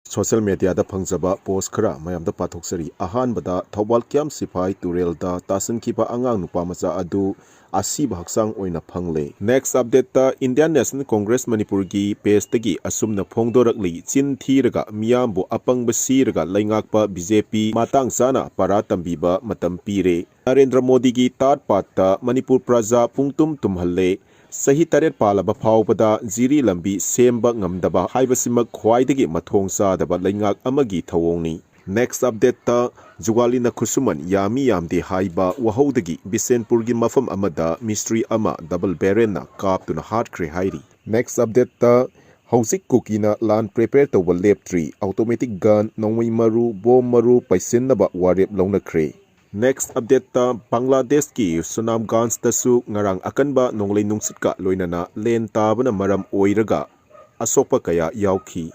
Social media da phangjaba post khara mayamda pathoksari ahanbada thawal kyam sipai turelda tasankiba angang nupa macha adu asiba haksang oina phangle. Next update ta Indian National Congress Manipur gi page tagi asumna phongdorakli chin thiraga miyambu apangba siraga laingakpa BJP matang sana para tambiba matam pire. Narendra Modi gi tat patta Manipur praja pungtum tumhalle Sahi taret palaba phawbada jiri lambi semba ngamdaba haibasimak khwaidagi mathong sadaba laingak amagi thawongni. Next update ta Jugalina Kusuman yami yamde haiba wahodagi Bisenpur gi mafam amada mystery ama double barrel na kaptuna hatkre hairi. Next update ta Hausik Kuki na land prepare tawba leptri automatic gun nongwi maru bom maru paisinaba warep launakre. Next update ta Bangladesh ki Sunamganj tasu ngarang akanba nonglei nungsit ka loinana len tabana maram oiraga asokpa kaya yauki.